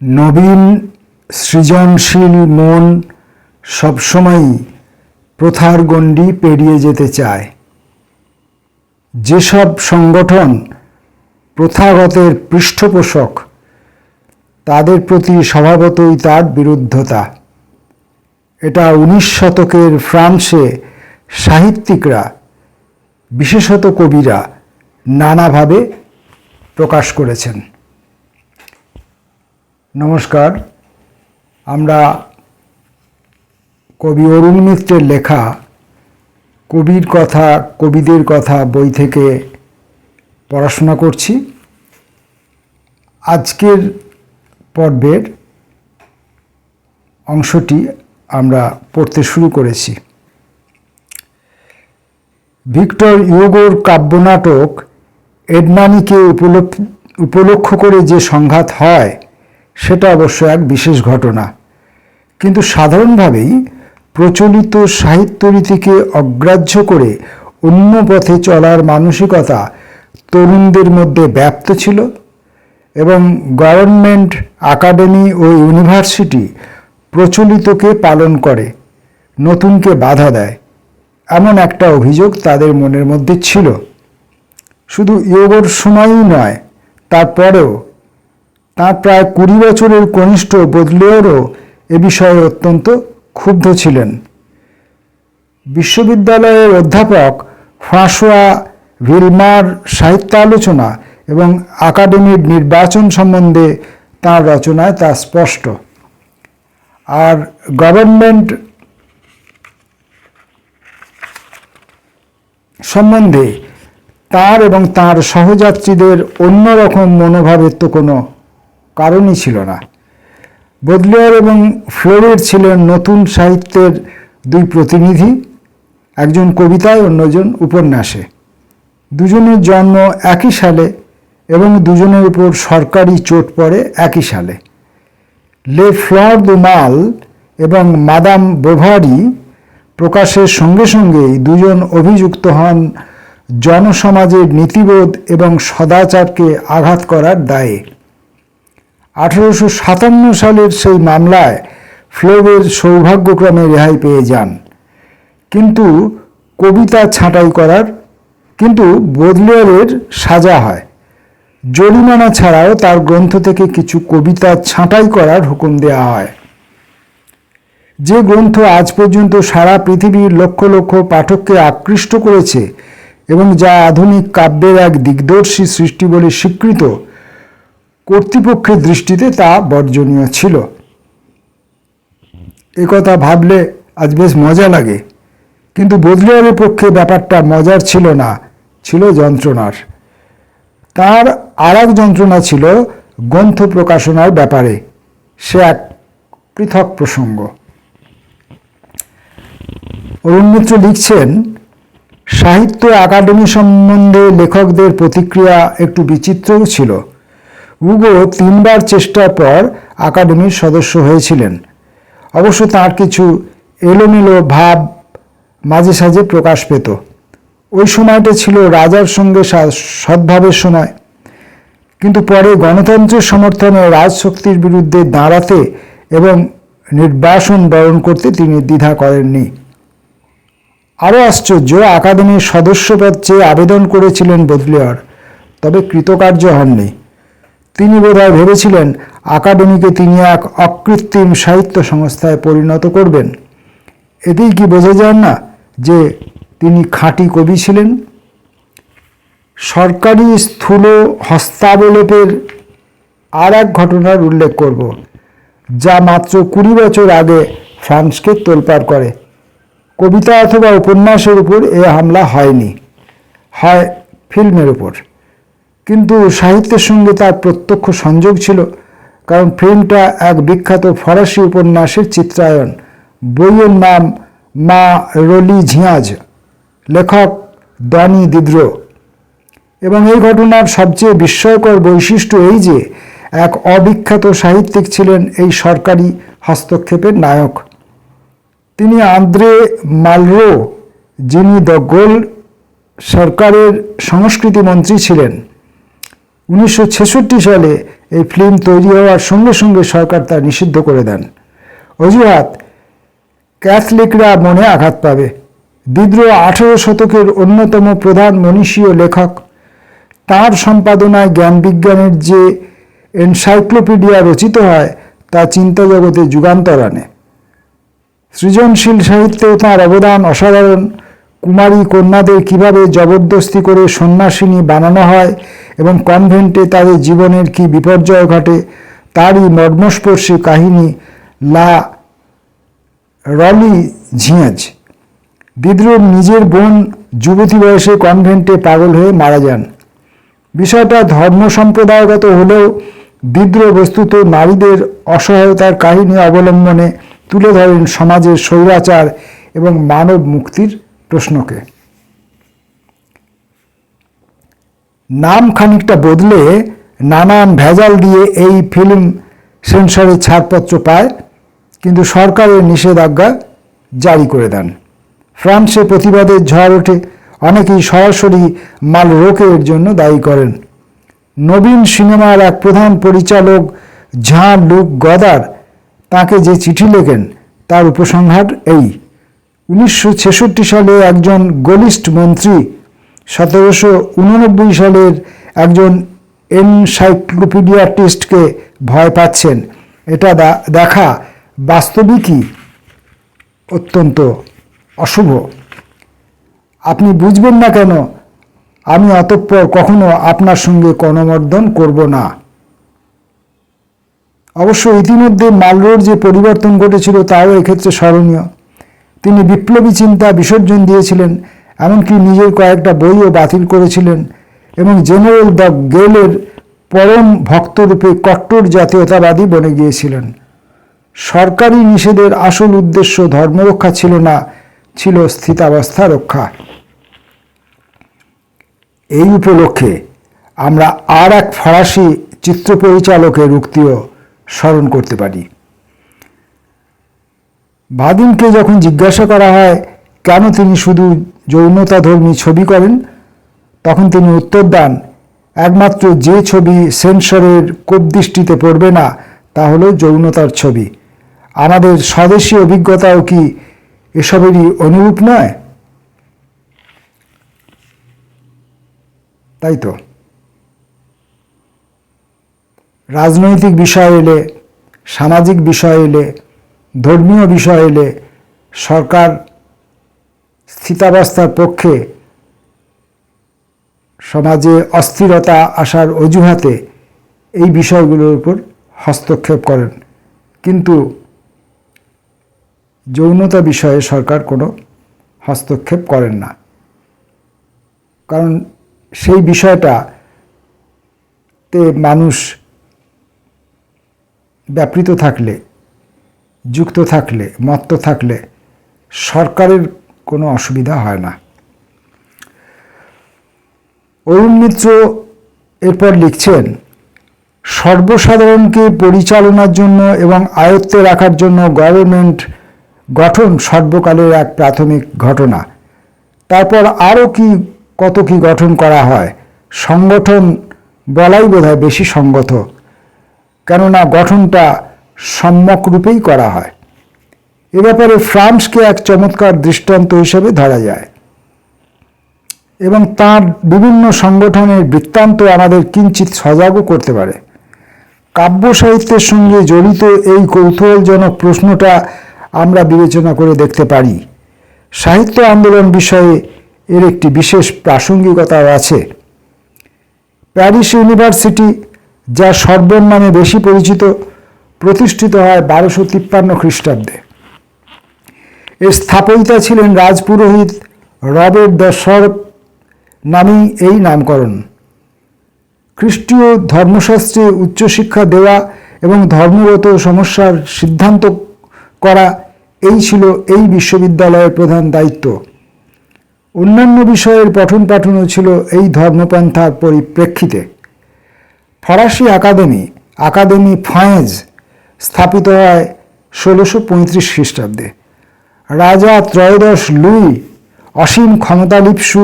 নবীন সৃজনশীল মন সবসময়ই প্রথার গণ্ডি পেরিয়ে যেতে চায়। যেসব সংগঠন প্রথাগতের পৃষ্ঠপোষক তাদের প্রতি স্বভাবতই তার বিরুদ্ধতা। এটা 19 শতকের ফ্রান্সে সাহিত্যিকরা, বিশেষত কবিরা নানাভাবে প্রকাশ করেছেন। নমস্কার, আমরা কবি অরুণ মিত্রের লেখা কবির কথা, কবিদের কথা বই থেকে পড়াশোনা করছি। আজকের পর্বের অংশটি আমরা পড়তে শুরু করেছি। ভিক্টর ইউগোর কাব্যনাটক এডনানিকে উপলক্ষ করে যে সংঘাত হয় সেটা অবশ্য এক বিশেষ ঘটনা, কিন্তু সাধারণভাবেই প্রচলিত সাহিত্যরীতিকে অগ্রাহ্য করে অন্য পথে চলার মানসিকতা তরুণদের মধ্যে ব্যাপ্ত ছিল এবং গভর্নমেন্ট, একাডেমি ও ইউনিভার্সিটি প্রচলিতকে পালন করে, নতুনকে বাধা দেয়, এমন একটা অভিযোগ তাদের মনের মধ্যে ছিল। শুধু ইয়োগোর সময়ই নয়, তারপরেও তাঁর প্রায় 20 বছরের কনিষ্ঠ বোদলেয়ারও এ বিষয়ে অত্যন্ত ক্ষুব্ধ ছিলেন। বিশ্ববিদ্যালয়ের অধ্যাপক ফ্রাঁসোয়া ভিলমার সাহিত্যালোচনা এবং একাডেমির নির্বাচন সম্বন্ধে তাঁর রচনায় তা স্পষ্ট। আর গভর্নমেন্ট সম্বন্ধে তাঁর এবং তাঁর সহযাত্রীদের অন্যরকম মনোভাবের তো কোনো কারণই ছিল না। বোদলেয়ার এবং ফ্লোরের ছিলেন নতুন সাহিত্যের দুই প্রতিনিধি, একজন কবিতায়, অন্যজন উপন্যাসে। দুজনের জন্ম একই সালে এবং দুজনের উপর সরকারি চোট পড়ে একই সালে। লে ফ্লর দু মাল এবং মাদাম বোভারি প্রকাশের সঙ্গে সঙ্গেই দুজন অভিযুক্ত হন জনসমাজের নীতিবোধ এবং সদাচারকে আঘাত করার দায়ে। 1857 সালের সেই মামলায় ফ্লোরের সৌভাগ্যক্রমে রেহাই পেয়ে যান, কিন্তু বোদলেয়ারের সাজা হয়। জরিমানা ছাড়াও তার গ্রন্থ থেকে কিছু কবিতা ছাঁটাই করার হুকুম দেওয়া হয়। যে গ্রন্থ আজ পর্যন্ত সারা পৃথিবীর লক্ষ লক্ষ পাঠককে আকৃষ্ট করেছে এবং যা আধুনিক কাব্যের এক দিগদর্শী সৃষ্টি বলে স্বীকৃত, কর্তৃপক্ষের দৃষ্টিতে তা বর্জনীয় ছিল। একথা ভাবলে আজ বেশ মজা লাগে, কিন্তু বোদলেয়ারের পক্ষে ব্যাপারটা মজার ছিল না, ছিল যন্ত্রণার। তার আর এক যন্ত্রণা ছিল গ্রন্থ প্রকাশনার ব্যাপারে, সে এক পৃথক প্রসঙ্গ। অরুণ মিত্র লিখছেন, সাহিত্য একাডেমি সম্বন্ধে লেখকদের প্রতিক্রিয়া একটু বিচিত্রও ছিল। ইউগো 3 বার চেষ্টার পর একাডেমির সদস্য হয়েছিলেন। অবশ্য তাঁর কিছু এলোমেলো ভাব মাঝে সাঝে প্রকাশ পেত। ওই সময়টা ছিল রাজার সঙ্গে সদ্ভাবের সময়, কিন্তু পরে গণতন্ত্রের সমর্থনে রাজশক্তির বিরুদ্ধে দাঁড়াতে এবং নির্বাসন বরণ করতে তিনি দ্বিধা করেননি। আরও আশ্চর্য, একাডেমির সদস্যপদ চেয়ে আবেদন করেছিলেন বোদলেয়ার, তবে কৃতকার্য হননি। তিনি বোধহয় ভেবেছিলেন একাডেমিকে তিনি এক অকৃত্রিম সাহিত্য সংস্থায় পরিণত করবেন। এতেই কি বোঝা যায় না যে তিনি খাঁটি কবি ছিলেন? সরকারি স্থূল হস্তাবলোপের আর এক ঘটনার উল্লেখ করব, যা মাত্র 20 বছর আগে ফ্রান্সকে তোলপাড় করে। কবিতা অথবা উপন্যাসের উপর এ হামলা হয়নি, হয় ফিল্মের উপর, কিন্তু সাহিত্যের সঙ্গে তার প্রত্যক্ষ সংযোগ ছিল, কারণ ফিল্মটা এক বিখ্যাত ফরাসি উপন্যাসের চিত্রায়ন। বইয়ের নাম মা রলিঝিয়াজ, লেখক ডনি দিদ্রো। এবং এই ঘটনার সবচেয়ে বিস্ময়কর বৈশিষ্ট্য এই যে এক অবিখ্যাত সাহিত্যিক ছিলেন এই সরকারি হস্তক্ষেপের নায়ক। তিনি আন্দ্রে মালরো, যিনি দ্য গোল সরকারের সংস্কৃতি মন্ত্রী ছিলেন। 1966 সালে এই ফিল্ম তৈরি হওয়ার সঙ্গে সঙ্গে সরকার তা নিষিদ্ধ করে দেন। অজুহাত, ক্যাথলিকরা মনে আঘাত পাবে। বিদ্রোহ 18 শতকের অন্যতম প্রধান মনীষী ও লেখক, তাঁর সম্পাদনায় জ্ঞান বিজ্ঞানের যে এনসাইক্লোপিডিয়া রচিত হয় তা চিন্তা জগতে যুগান্তর আনে। সৃজনশীল সাহিত্যেও তাঁর অবদান অসাধারণ। কুমারী কন্যাদের কিভাবে জবরদস্তি করে সন্ন্যাসিনী বানানো হয় এবং কনভেন্টে তাদের জীবনের কি বিপর্যয় ঘটে তারই মর্মস্পর্শী কাহিনী লা রলিজিয়েজ। বিদ্রোহ নিজের বোন যুবতী বয়সে কনভেন্টে পাগল হয়ে মারা যান। বিষয়টা ধর্ম সম্প্রদায়গত হলেও বিদ্রোহ বস্তুত নারীদের অসহায়তার কাহিনী অবলম্বনে তুলে ধরেন সমাজের স্বৈরাচার এবং মানব মুক্তির প্রশ্নকে। নাম খানিকটা বদলে নানান ভেজাল দিয়ে এই ফিল্ম সেন্সরের ছাড়পত্র পায়, কিন্তু সরকারের নিষেধাজ্ঞা জারি করে দেন। ফ্রান্সে প্রতিবাদের ঝড় ওঠে, অনেকেই সরাসরি মালরোকে এর জন্য দায়ী করেন। নবীন সিনেমার এক প্রধান পরিচালক ঝাঁ লুক গদার তাকে যে চিঠি লেখেন তার উপসংহার এই: 1966 সালে একজন গোলিস্ট মন্ত্রী 1789 সালের একজন এনসাইক্লোপিডিয়াটিস্টকে ভয় পাচ্ছেন, এটা দেখা বাস্তবিকই অত্যন্ত অশুভ। আপনি বুঝবেন না কেন আমি অতঃপর কখনো আপনার সঙ্গে করমর্দন করব না। অবশ্য ইতিমধ্যে মালরোর যে পরিবর্তন ঘটেছিল তাও এক্ষেত্রে স্মরণীয়। তিনি বিপ্লবী চিন্তা বিসর্জন দিয়েছিলেন, এমনকি নিজের কয়েকটা বইও বাতিল করেছিলেন এবং জেনারেল দ্য গেলের পরম ভক্তরূপে কট্টর জাতীয়তাবাদী বনে গিয়েছিলেন। সরকারি নিষেধের আসল উদ্দেশ্য ধর্মরক্ষা ছিল না, ছিল স্থিতাবস্থা রক্ষা। এই উপলক্ষে আমরা আর এক ফরাসি চিত্র পরিচালকের উক্তিও স্মরণ করতে পারি। ভাদিমকে যখন জিজ্ঞাসা করা হয় কেন তিনি শুধু যৌনতাধর্মী ছবি করেন, তখন তিনি উত্তর দেন, একমাত্র যে ছবি সেন্সরের কোপদৃষ্টিতে পড়বে না তা হলো যৌনতার ছবি। আমাদের স্বদেশী অভিজ্ঞতাও কি এসবেরই অনুরূপ নয়? তাই তো রাজনৈতিক বিষয় এলে, সামাজিক বিষয় এলে, ধর্মীয় বিষয় এলে সরকার স্থিতাবস্থার পক্ষে, সমাজে অস্থিরতা আসার অজুহাতে এই বিষয়গুলোর উপর হস্তক্ষেপ করেন, কিন্তু যৌনতা বিষয়ে সরকার কোনো হস্তক্ষেপ করেন না। কারণ সেই বিষয়টাতে মানুষ ব্যাপৃত থাকলে, যুক্ত থাকলে, মত্ত থাকলে সরকারের কোনো অসুবিধা হয় না। অরুণ মিত্র এরপর লিখছেন, সর্বসাধারণকে পরিচালনার জন্য এবং আয়ত্তে রাখার জন্য গভর্নমেন্ট গঠন সর্বকালের এক প্রাথমিক ঘটনা। তারপর আরও কত কি গঠন করা হয়। সংগঠন বলাই বোধহয় বেশি সঙ্গত, কেননা গঠনটা সম্যক রূপেই করা হয়। এ ব্যাপারে ফ্রান্সকে এক চমৎকার দৃষ্টান্ত হিসেবে ধরা যায় এবং তার বিভিন্ন সংগঠনের বৃত্তান্ত আমাদের কিঞ্চিত সজাগও করতে পারে। কাব্য সাহিত্যের সঙ্গে জড়িত এই কৌতূহলজনক প্রশ্নটা আমরা বিবেচনা করে দেখতে পারি। সাহিত্য আন্দোলন বিষয়ে এর একটি বিশেষ প্রাসঙ্গিকতাও আছে। প্যারিস ইউনিভার্সিটি, যা সরবন নামে বেশি পরিচিত, প্রতিষ্ঠিত হয় 1253 খ্রিস্টাব্দে। এর স্থাপয়িতা ছিলেন রাজপুরোহিত রবার্ট দ্য শর্প নামেই এই নামকরণ। খ্রিস্টীয় ধর্মশাস্ত্রে উচ্চশিক্ষা দেওয়া এবং ধর্মগত সমস্যার সিদ্ধান্ত করা এই ছিল এই বিশ্ববিদ্যালয়ের প্রধান দায়িত্ব। অন্যান্য বিষয়ের পঠন পাঠনও ছিল এই ধর্মপন্থার পরিপ্রেক্ষিতে। ফরাসি আকাদেমি ফ্রাঁস স্থাপিত হয় 1635 খ্রিস্টাব্দে। রাজা ত্রয়োদশ লুই অসীম ক্ষমতালিপ্সু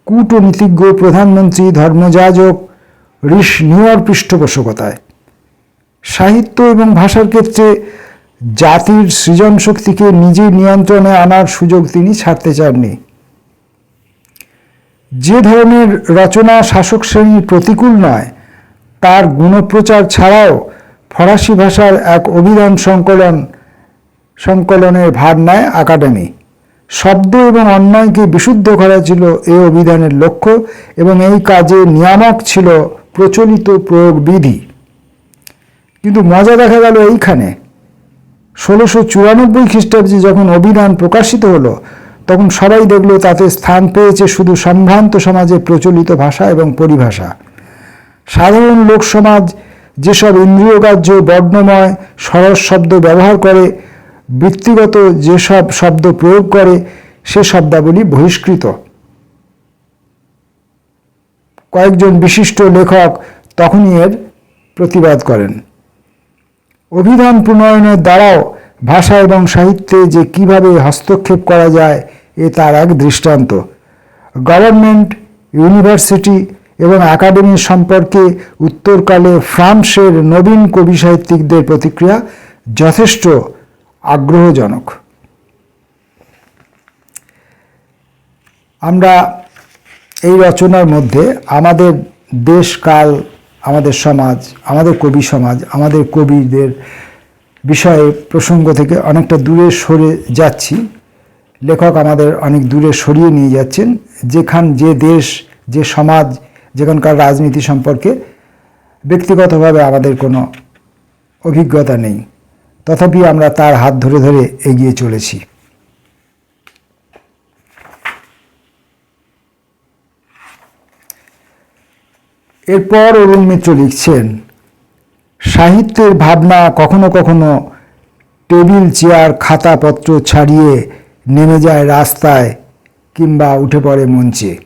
কূটনীতিজ্ঞ প্রধানমন্ত্রী ধর্মযাজক রিশনিয়র পৃষ্ঠপোষকতায় সাহিত্য এবং ভাষার ক্ষেত্রে জাতির সৃজন শক্তিকে নিজের নিয়ন্ত্রণে আনার সুযোগ তিনি ছাড়তে চাননি। যে ধরনের রচনা শাসক শ্রেণীর প্রতিকূল নয়, তার গুণপ্রচার ছাড়াও ফরাসি ভাষার এক অভিধান সংকলনের ভার নেয় আকাডেমি। শব্দ এবং অন্যায়কে বিশুদ্ধ করা ছিল এই অভিধানের লক্ষ্য এবং এই কাজে নিয়ামক ছিল প্রচলিত প্রয়োগবিধি। কিন্তু মজা দেখা গেল এইখানে, 1694 খ্রিস্টাব্দে যখন অভিধান প্রকাশিত হলো, তখন সবাই দেখল তাতে স্থান পেয়েছে শুধু সম্ভ্রান্ত সমাজে প্রচলিত ভাষা এবং পরিভাষা। সাধারণ লোক সমাজ যেসব ইন্দ্রিয়গ্রাহ্য বর্ণময় সরস শব্দ ব্যবহার করে, বৃত্তিগত যেসব শব্দ প্রয়োগ করে, সে শব্দাবলী বহিষ্কৃত। কয়েকজন বিশিষ্ট লেখক তখনই এর প্রতিবাদ করেন। অভিধান প্রণয়নের দ্বারাও ভাষা এবং সাহিত্যে যে কিভাবে হস্তক্ষেপ করা যায়, এ তার এক দৃষ্টান্ত। গভর্নমেন্ট, ইউনিভার্সিটি এবং একাডেমি সম্পর্কে উত্তরকালে ফ্রান্সের নবীন কবি সাহিত্যিকদের প্রতিক্রিয়া যথেষ্ট আগ্রহজনক। আমরা এই রচনার মধ্যে আমাদের দেশ, কাল, আমাদের সমাজ, আমাদের কবি সমাজ, আমাদের কবিদের বিষয়ে প্রসঙ্গ থেকে অনেকটা দূরে সরে যাচ্ছি। লেখক আমাদের অনেক দূরে সরিয়ে নিয়ে যাচ্ছেন, যে দেশ, যে সমাজ, যেখানকার রাজনীতি সম্পর্কে ব্যক্তিগতভাবে আমাদের কোনো অভিজ্ঞতা নেই। তথাপি আমরা তার হাত ধরে ধরে এগিয়ে চলেছি। এরপর অরুণ মিত্র লিখছেন, সাহিত্যের ভাবনা কখনো কখনো টেবিল, চেয়ার, খাতাপত্র ছাড়িয়ে নেমে যায় রাস্তায় কিংবা উঠে পড়ে মঞ্চে।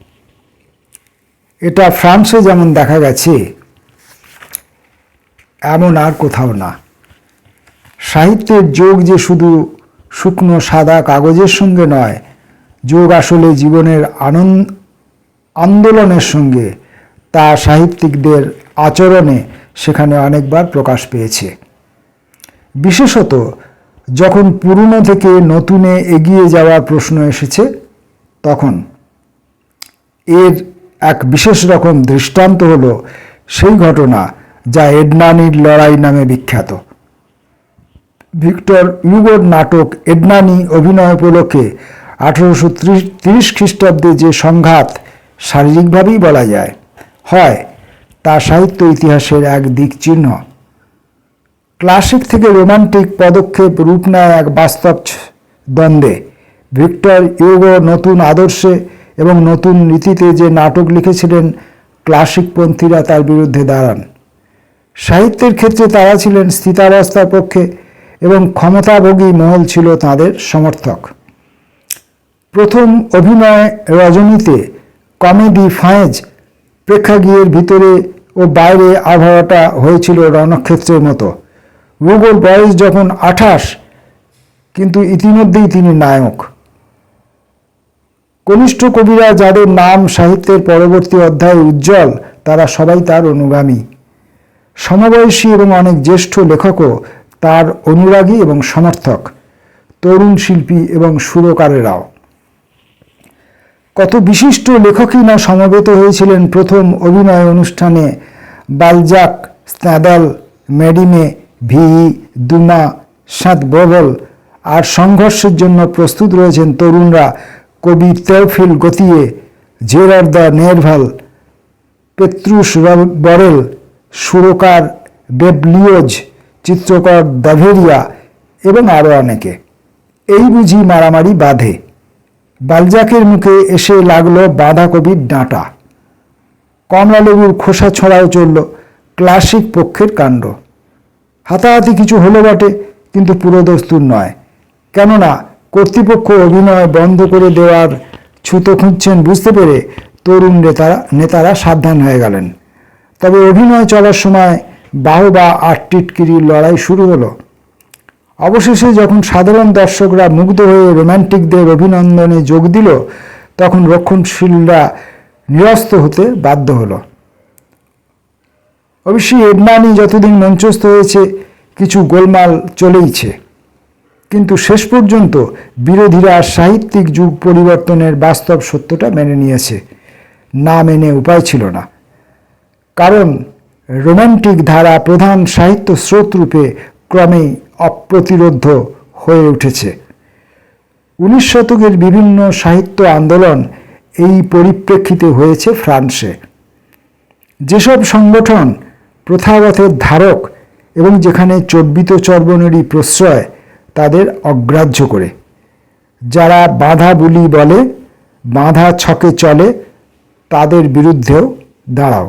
এটা ফ্রান্সে যেমন দেখা গেছে, এমন আর কোথাও না। সাহিত্যের যোগ যে শুধু শুকনো সাদা কাগজের সঙ্গে নয়, যোগ আসলে জীবনের আন্দোলনের সঙ্গে, তা সাহিত্যিকদের আচরণে সেখানে অনেকবার প্রকাশ পেয়েছে। বিশেষত যখন পুরনো থেকে নতুনে এগিয়ে যাওয়ার প্রশ্ন এসেছে, তখন এর এক বিশেষ রকম দৃষ্টান্ত হলো সেই ঘটনা যা এডনানির লড়াই নামে বিখ্যাত। ভিক্টর ইউগোর নাটক এডনানি অভিনয় উপলক্ষে 1830 খ্রিস্টাব্দে যে সংঘাত শারীরিকভাবেই বলা যায় হয়, তা সাহিত্য ইতিহাসের এক দিক চিহ্ন। ক্লাসিক থেকে রোমান্টিক পদক্ষেপ রূপ নেয় এক বাস্তব দ্বন্দ্বে। ভিক্টর ইউগো নতুন আদর্শে এবং নতুন রীতিতে যে নাটক লিখেছিলেন, ক্লাসিকপন্থীরা তার বিরুদ্ধে দাঁড়ান। সাহিত্যের ক্ষেত্রে তারা ছিলেন স্থিতাবস্থার পক্ষে এবং ক্ষমতাভোগী মহল ছিল তাদের সমর্থক। প্রথম অভিনয় রজনীতে কমেডি ফাঁয়েজ প্রেক্ষাগৃহের ভিতরে ও বাইরে আবহাওয়াটা হয়েছিল রণক্ষেত্রের মতো। রুগোর বয়স যখন 28, কিন্তু ইতিমধ্যেই তিনি নায়ক। কনিষ্ঠ কবিরা যাদের নাম সাহিত্যের পরবর্তী অধ্যায়ে উজ্জ্বল, তারা সবাই তার অনুগামী। সমবয়সী এবং অনেক জ্যেষ্ঠ লেখকও তার অনুরাগী এবং সমর্থক, তরুণ শিল্পী এবং সুরকারেরাও। কত বিশিষ্ট লেখকই না সমবেত হয়েছিলেন প্রথম অভিনয় অনুষ্ঠানে। বালজাক, স্ন্যাদাল, মেডিমে, ভিই, দুমা, সাঁত-বোভেল। আর সংঘর্ষের জন্য প্রস্তুত রয়েছেন তরুণরা, কবি তেওফিল গতিয়ে, জেরার দ্য নেরভাল, পেত্রুস বরেল, সুরকার বেবলিওজ, চিত্রকর দাভেরিয়া এবং আরও অনেকে। এই বুঝি মারামারি বাঁধে। বালজাকের মুখে এসে লাগলো বাঁধাকপির ডাঁটা। কমলালেবুর খোসা ছড়াও চলল, ক্লাসিক পক্ষের কাণ্ড। হাতাহাতি কিছু হলো বটে, কিন্তু পুরোদস্তুর নয়। কেননা কর্তৃপক্ষ অভিনয় বন্ধ করে দেওয়ার ছুতো খুঁজছেন বুঝতে পেরে তরুণ নেতারা সাবধান হয়ে গেলেন। তবে অভিনয় চলার সময় বাহবা আর টিটকিরির লড়াই শুরু হলো। অবশেষে যখন সাধারণ দর্শকরা মুগ্ধ হয়ে রোম্যান্টিকদের অভিনন্দনে যোগ দিল, তখন রক্ষণশীলরা নিরস্ত হতে বাধ্য হলো। অবশ্যই এডনানি যতদিন মঞ্চস্থ হয়েছে কিছু গোলমাল চলেইছে, কিন্তু শেষ পর্যন্ত বিরোধীরা সাহিত্যিক যুগ পরিবর্তনের বাস্তব সত্যটা মেনে নিয়েছে, না মেনে উপায় ছিল না। কারণ রোম্যান্টিক ধারা প্রধান সাহিত্য স্রোত রূপে ক্রমেই অপ্রতিরোধ্য হয়ে উঠেছে। 19 শতকের বিভিন্ন সাহিত্য আন্দোলন এই পরিপ্রেক্ষিতে হয়েছে ফ্রান্সে। যেসব সংগঠন প্রথাগতের ধারক এবং যেখানে চর্বিত চর্বণেরই প্রশ্রয়, তাদের অগ্রাহ্য করে, যারা বাঁধা বুলি বলে, বাঁধা ছকে চলে, তাদের বিরুদ্ধেও দাঁড়াও।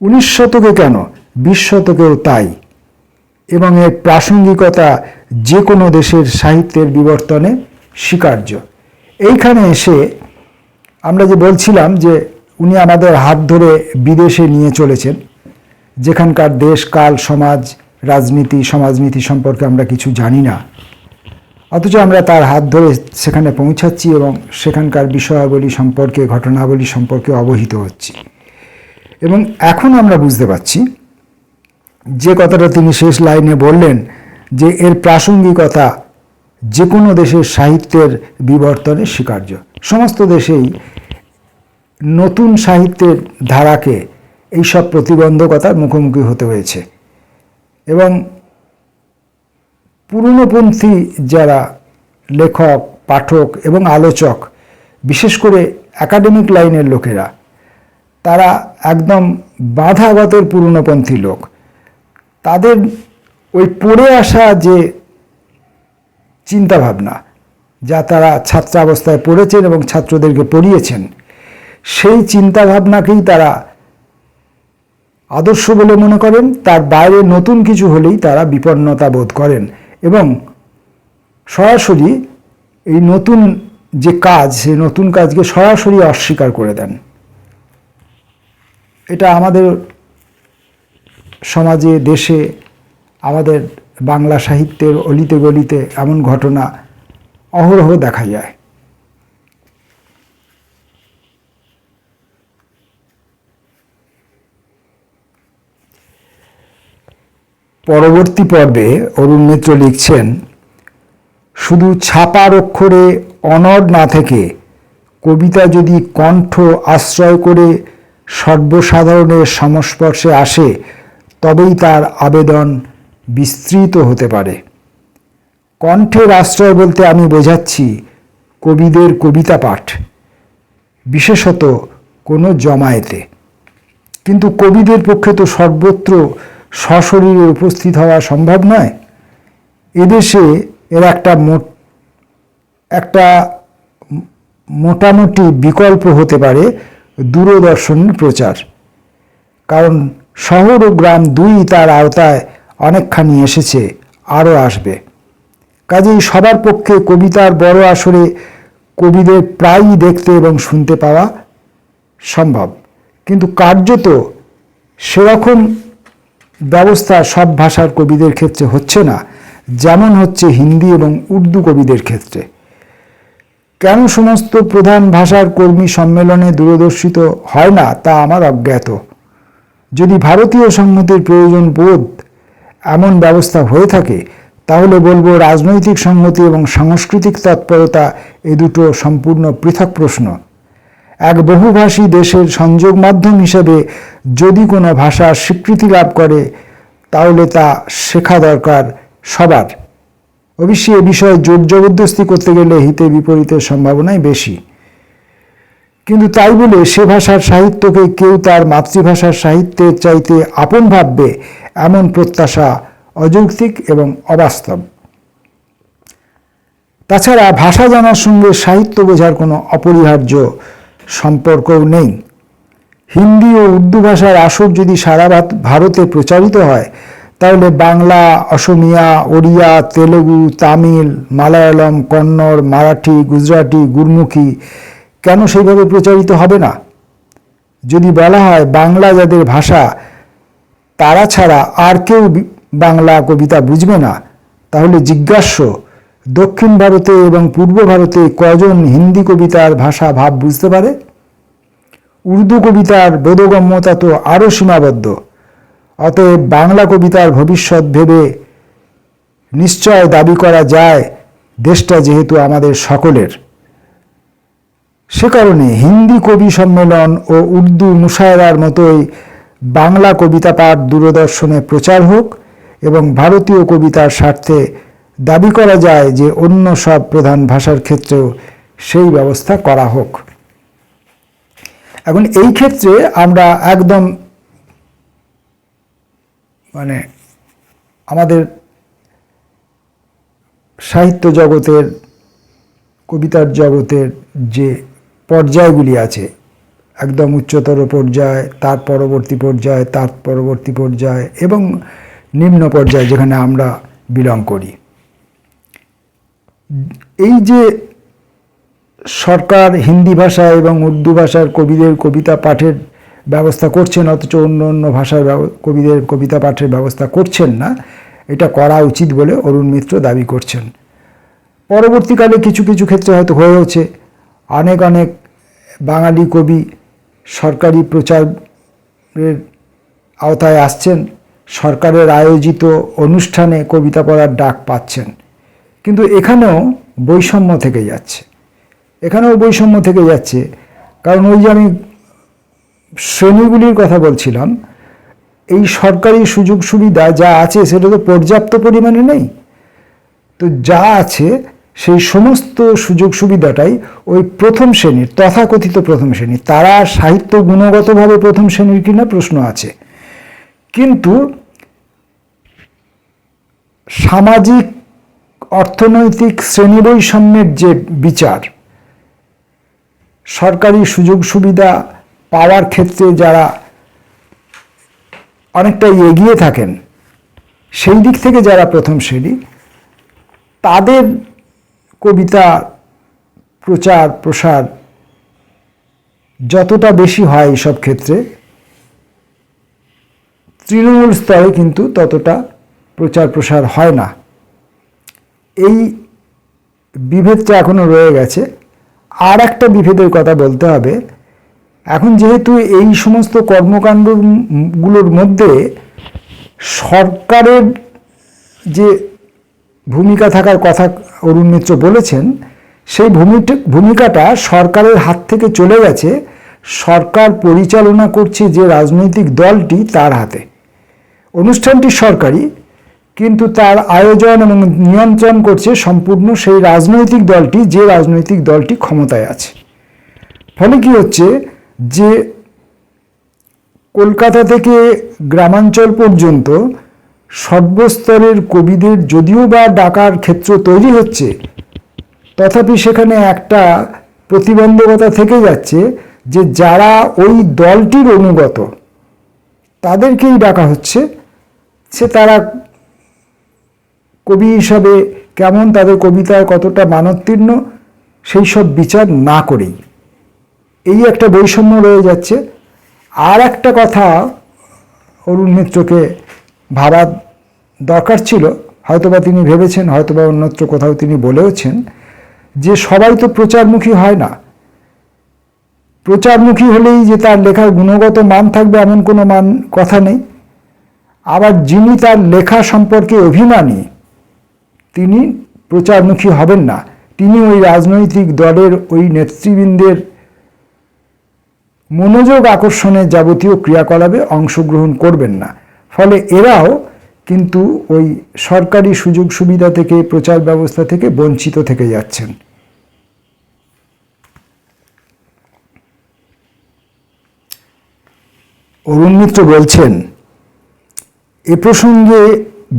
19 শতকে কেন, 20 শতকেও তাই। এবং এর প্রাসঙ্গিকতা যে কোনো দেশের সাহিত্যের বিবর্তনে স্বীকার্য। এইখানে এসে আমরা যে বলছিলাম যে উনি আমাদের হাত ধরে বিদেশে নিয়ে চলেছেন, যেখানকার দেশ, কাল, সমাজ, রাজনীতি, সমাজনীতি সম্পর্কে আমরা কিছু জানি না, অথচ আমরা তার হাত ধরে সেখানে পৌঁছাচ্ছি এবং সেখানকার বিষয়াবলী সম্পর্কে, ঘটনাবলী সম্পর্কে অবহিত হচ্ছি। এবং এখন আমরা বুঝতে পারছি যে কথাটা তিনি শেষ লাইনে বললেন, যে এর প্রাসঙ্গিকতা যে কোনো দেশের সাহিত্যের বিবর্তনে স্বীকার্য। সমস্ত দেশেই নতুন সাহিত্যের ধারাকে এইসব প্রতিবন্ধকতার মুখোমুখি হতে হয়েছে। এবং পুরনোপন্থী যারা লেখক, পাঠক এবং আলোচক, বিশেষ করে একাডেমিক লাইনের লোকেরা, তারা একদম বাঁধাগতের পুরনোপন্থী লোক। তাদের ওই পড়ে আসা যে চিন্তাভাবনা, যা তারা ছাত্রাবস্থায় পড়েছেন এবং ছাত্রদেরকে পড়িয়েছেন, সেই চিন্তাভাবনাকেই তারা আদর্শ বলে মনে করেন। তার বাইরে নতুন কিছু হলেই তারা বিপন্নতা বোধ করেন এবং সরাসরি এই নতুন যে কাজ, সেই নতুন কাজকে সরাসরি অস্বীকার করে দেন। এটা আমাদের সমাজে, দেশে, আমাদের বাংলা সাহিত্যের অলিতে গলিতে এমন ঘটনা অহরহ দেখা যায়। পরবর্তী পর্বে অরুণ মিত্র লিখছেন, শুধু ছাপার অক্ষরে অনড় না থেকে কবিতা যদি কণ্ঠ আশ্রয় করে সর্বসাধারণের সংস্পর্শে আসে, তবেই তার আবেদন বিস্তৃত হতে পারে। কণ্ঠের আশ্রয় বলতে আমি বোঝাচ্ছি কবিদের কবিতা পাঠ, বিশেষত কোনো জমায়েতে। কিন্তু কবিদের পক্ষে তো সর্বত্র সশরীরে উপস্থিত হওয়া সম্ভব নয়। এদেশে এর একটা মোটামুটি বিকল্প হতে পারে দূরদর্শনের প্রচার। কারণ শহর ও গ্রাম দুই তার আওতায় অনেকখানি এসেছে, আরও আসবে। কাজেই সবার পক্ষে কবিতার বড় আসরে কবিদের প্রায়ই দেখতে এবং শুনতে পাওয়া সম্ভব, কিন্তু কার্যত সেরকম ব্যবস্থা সব ভাষার কবিদের ক্ষেত্রে হচ্ছে না, যেমন হচ্ছে হিন্দি এবং উর্দু কবিদের ক্ষেত্রে। কেন সমস্ত প্রধান ভাষার কর্মী সম্মেলনে দূরদর্শিত হয় না, তা আমার অজ্ঞাত। যদি ভারতীয় সংহতির প্রয়োজন বোধ এমন ব্যবস্থা হয়ে থাকে, তাহলে বলবো রাজনৈতিক সংহতি এবং সাংস্কৃতিক তৎপরতা এ দুটো সম্পূর্ণ পৃথক প্রশ্ন। এক বহুভাষী দেশের সংযোগ মাধ্যম হিসেবে যদি কোনো ভাষা স্বীকৃতি লাভ করে, তাহলে তা শেখা দরকার সবার। অবশ্যই এ বিষয়ে জোর জবরদস্তি করতে গেলে হিতে বিপরীতের সম্ভাবনাই বেশি। কিন্তু তাই বলে সে ভাষার সাহিত্যকে কেউ তার মাতৃভাষার সাহিত্যের চাইতে আপন ভাববে, এমন প্রত্যাশা অযৌক্তিক এবং অবাস্তব। তাছাড়া ভাষা জানার সঙ্গে সাহিত্য বোঝার কোনো অপরিহার্য সম্পর্কও নেই। হিন্দি ও উর্দু ভাষার আসর যদি সারা ভারতে প্রচারিত হয়, তাহলে বাংলা, অসমিয়া, ওড়িয়া, তেলেগু, তামিল, মালায়ালম, কন্নড়, মারাঠি, গুজরাটি, গুরমুখী কেন সেইভাবে প্রচারিত হবে না? যদি বলা হয় বাংলা যাদের ভাষা, তারা ছাড়া আর কেউ বাংলা কবিতা বুঝবে না, তাহলে জিজ্ঞাস্য দক্ষিণ ভারতে এবং পূর্ব ভারতে কজন হিন্দি কবিতার ভাষা ভাব বুঝতে পারে? উর্দু কবিতার বোধগম্যতা তো আরও সীমাবদ্ধ। অতএব বাংলা কবিতার ভবিষ্যৎ ভেবে নিশ্চয় দাবি করা যায় দেশটা যেহেতু আমাদের সকলের, সে কারণে হিন্দি কবি সম্মেলন ও উর্দু মুশায়রার মতোই বাংলা কবিতা পাঠ দূরদর্শনে প্রচার হোক এবং ভারতীয় কবিতার স্বার্থে দাবি করা যায় যে অন্য সব প্রধান ভাষার ক্ষেত্রেও সেই ব্যবস্থা করা হোক। এখন এই ক্ষেত্রে আমরা একদম আমাদের সাহিত্য জগতের, কবিতার জগতের যে পর্যায়গুলি আছে, একদম উচ্চতর পর্যায়, তার পরবর্তী পর্যায়, তার পরবর্তী পর্যায় এবং নিম্ন পর্যায় যেখানে আমরা বিলং করি, এই যে সরকার হিন্দি ভাষা এবং উর্দু ভাষার কবিদের কবিতা পাঠের ব্যবস্থা করছেন অথচ অন্য অন্য ভাষার কবিদের কবিতা পাঠের ব্যবস্থা করছেন না, এটা করা উচিত বলে অরুণ মিত্র দাবি করছেন। পরবর্তীকালে কিছু কিছু ক্ষেত্রে হয়তো হয়েওছে। অনেক অনেক বাঙালি কবি সরকারি প্রচারের আওতায় আসছেন, সরকারের আয়োজিত অনুষ্ঠানে কবিতা পড়ার ডাক পাচ্ছেন। কিন্তু এখানেও বৈষম্য থেকে যাচ্ছে, কারণ ওই যে আমি শ্রেণীগুলির কথা বলছিলাম, এই সরকারি সুযোগ সুবিধা যা আছে সেটা তো পর্যাপ্ত পরিমাণে নেই। তো যা আছে সেই সমস্ত সুযোগ সুবিধাটাই ওই প্রথম শ্রেণীর, তথাকথিত প্রথম শ্রেণী, তারা সাহিত্য গুণগতভাবে প্রথম শ্রেণীর কিনা প্রশ্ন আছে, কিন্তু সামাজিক অর্থনৈতিক শ্রেণী বৈষম্যের যে বিচার, সরকারি সুযোগ সুবিধা পাওয়ার ক্ষেত্রে যারা অনেকটাই এগিয়ে থাকেন, সেই দিক থেকে যারা প্রথম শ্রেণী, তাদের কবিতা প্রচার প্রসার যতটা বেশি হয় এইসব ক্ষেত্রে, তৃণমূল স্তরে কিন্তু ততটা প্রচার প্রসার হয় না। এই বিভেদটা এখনো রয়ে গেছে। আর একটা বিভেদের কথা বলতে হবে, এখন যেহেতু এই সমস্ত কর্মকাণ্ডগুলোর মধ্যে সরকারের যে ভূমিকা থাকার কথা অরুণ মিত্র বলেছেন, সেই ভূমিকাটা সরকারের হাত থেকে চলে গেছে সরকার পরিচালনা করছে যে রাজনৈতিক দলটি তার হাতে। অনুষ্ঠানটি সরকারি, কিন্তু তার আয়োজন এবং নিয়ন্ত্রণ করছে সম্পূর্ণ সেই রাজনৈতিক দলটি, যে রাজনৈতিক দলটি ক্ষমতায় আছে। ফলে কি হচ্ছে যে কলকাতা থেকে গ্রামাঞ্চল পর্যন্ত সর্বস্তরের কবিদের যদিও বা ডাকার ক্ষেত্র তৈরি হচ্ছে, তথাপি সেখানে একটা প্রতিবন্ধকতা থেকে যাচ্ছে যে যারা ওই দলটির অনুগত তাদেরকেই ডাকা হচ্ছে, সে তারা কবি হিসাবে কেমন, তাদের কবিতায় কতটা মানোত্তীর্ণ, সেই সব বিচার না করেই এই একটা বৈষম্য রয়ে যাচ্ছে। আর একটা কথা অরুণ মিত্রকে ভাবার দরকার ছিল, হয়তোবা তিনি ভেবেছেন, হয়তোবা অন্যত্র কোথাও তিনি বলেওছেন, যে সবাই তো প্রচারমুখী হয় না। প্রচারমুখী হলেই যে তার লেখার গুণগত মান থাকবে এমন কোনো কথা নেই। আবার যিনি তার লেখা সম্পর্কে অভিমানী, তিনি প্রচারমুখী হবেন না, তিনি ওই রাজনৈতিক দলের ওই নেতৃবৃন্দের মনোযোগ আকর্ষণের যাবতীয় ক্রিয়াকলাপে অংশগ্রহণ করবেন না। ফলে এরাও কিন্তু ওই সরকারি সুযোগ সুবিধা থেকে, প্রচার ব্যবস্থা থেকে বঞ্চিত থেকে যাচ্ছেন। অরুণ মিত্র বলছেন, এ প্রসঙ্গে